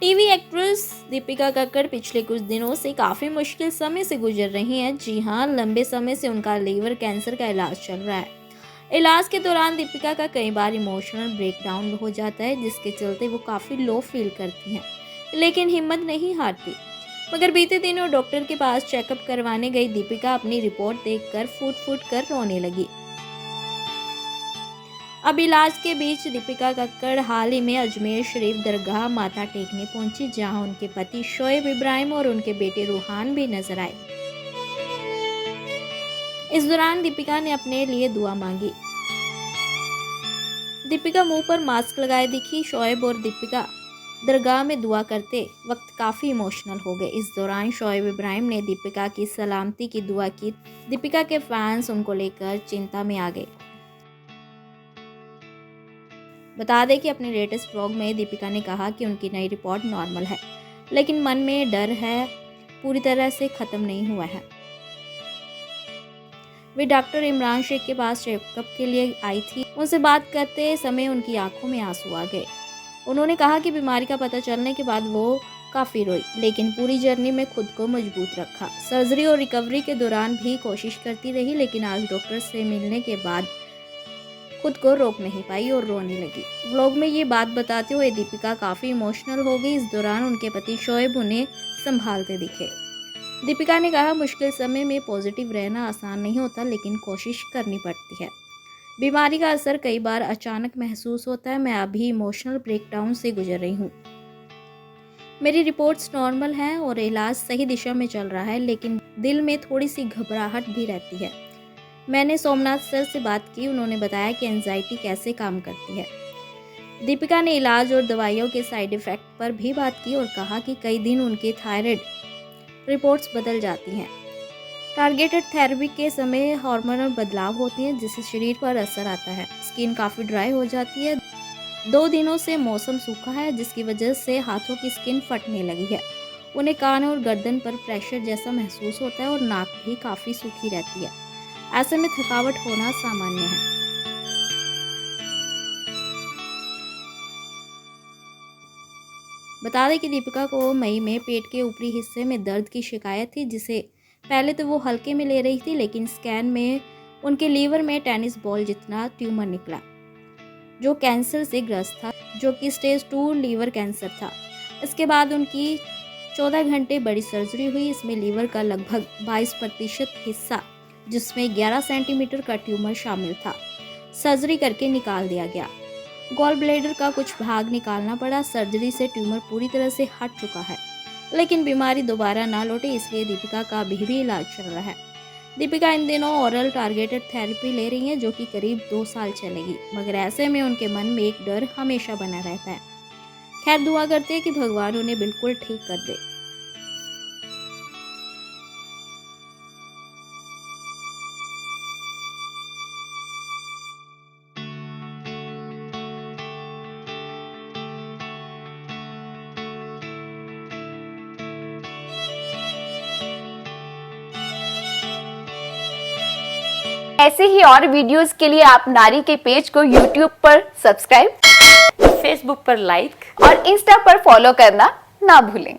TV actress Deepika Kakkar पिछले कुछ दिनों से काफ़ी मुश्किल समय से गुजर रही हैं। जी हाँ, लंबे समय से उनका लीवर कैंसर का इलाज चल रहा है। इलाज के दौरान दीपिका का कई बार इमोशनल ब्रेकडाउन हो जाता है, जिसके चलते वो काफ़ी लो फील करती हैं, लेकिन हिम्मत नहीं हारती। मगर बीते दिनों डॉक्टर के पास चेकअप करवाने गई दीपिका अपनी रिपोर्ट देखकर फूट फूट कर रोने लगी। अब इलाज के बीच दीपिका कक्कड़ हाल ही में अजमेर शरीफ दरगाह माथा टेकने पहुंची, जहां उनके पति शोएब इब्राहिम और उनके बेटे रूहान भी नजर आए। इस दौरान दीपिका ने अपने लिए दुआ मांगी। दीपिका मुंह पर मास्क लगाए दिखी। शोएब और दीपिका दरगाह में दुआ करते वक्त काफ़ी इमोशनल हो गए। इस दौरान शोएब इब्राहिम ने दीपिका की सलामती की दुआ की। दीपिका के फैंस उनको लेकर चिंता में आ गए। बता दें कि अपने लेटेस्ट व्लॉग में दीपिका ने कहा कि उनकी नई रिपोर्ट नॉर्मल है, लेकिन मन में डर है, पूरी तरह से ख़त्म नहीं हुआ है। वे डॉक्टर इमरान शेख के पास चेकअप के लिए आई थी। उनसे बात करते समय उनकी आंखों में आंसू आ गए। उन्होंने कहा कि बीमारी का पता चलने के बाद वो काफ़ी रोई, लेकिन पूरी जर्नी में खुद को मजबूत रखा। सर्जरी और रिकवरी के दौरान भी कोशिश करती रही, लेकिन आज डॉक्टर से मिलने के बाद खुद को रोक नहीं पाई और रोने लगी। व्लॉग में ये बात बताते हुए दीपिका काफ़ी इमोशनल हो गई। इस दौरान उनके पति शोएब उन्हें संभालते दिखे। दीपिका ने कहा, मुश्किल समय में पॉजिटिव रहना आसान नहीं होता, लेकिन कोशिश करनी पड़ती है। बीमारी का असर कई बार अचानक महसूस होता है। मैं अभी इमोशनल ब्रेकडाउन से गुजर रही हूँ। मेरी रिपोर्ट्स नॉर्मल हैं और इलाज सही दिशा में चल रहा है, लेकिन दिल में थोड़ी सी घबराहट भी रहती है। मैंने सोमनाथ सर से बात की। उन्होंने बताया कि एंजाइटी कैसे काम करती है। दीपिका ने इलाज और दवाइयों के साइड इफ़ेक्ट पर भी बात की और कहा कि कई दिन उनके थायराइड रिपोर्ट्स बदल जाती हैं। टारगेटेड थेरेपी के समय हार्मोनल बदलाव होते हैं, जिससे शरीर पर असर आता है। स्किन काफ़ी ड्राई हो जाती है। 2 दिनों से मौसम सूखा है, जिसकी वजह से हाथों की स्किन फटने लगी है। उन्हें कान और गर्दन पर प्रेशर जैसा महसूस होता है और नाक भी काफ़ी सूखी रहती है। ऐसे में थकावट होना सामान्य है। बता दें कि दीपिका को मई में पेट के ऊपरी हिस्से में दर्द की शिकायत थी, जिसे पहले तो वो हल्के में ले रही थी, लेकिन स्कैन में उनके लीवर में टेनिस बॉल जितना ट्यूमर निकला, जो कैंसर से ग्रस्त था, जो कि स्टेज 2 लीवर कैंसर था। इसके बाद उनकी 14 घंटे बड़ी सर्जरी हुई। इसमें लीवर का लगभग 22% हिस्सा, जिसमें 11 सेंटीमीटर का ट्यूमर शामिल था, सर्जरी करके निकाल दिया गया। गॉल ब्लैडर का कुछ भाग निकालना पड़ा। सर्जरी से ट्यूमर पूरी तरह से हट चुका है, लेकिन बीमारी दोबारा ना लौटे, इसलिए दीपिका का अभी भी इलाज चल रहा है। दीपिका इन दिनों ओरल टारगेटेड थेरेपी ले रही हैं, जो कि करीब 2 साल चलेगी, मगर ऐसे में उनके मन में एक डर हमेशा बना रहता है। खैर, दुआ करते हैं कि भगवान उन्हें बिल्कुल ठीक कर दे। ऐसे ही और वीडियोस के लिए आप नारी के पेज को YouTube पर सब्सक्राइब, फेसबुक पर लाइक और इंस्टा पर फॉलो करना ना भूलें।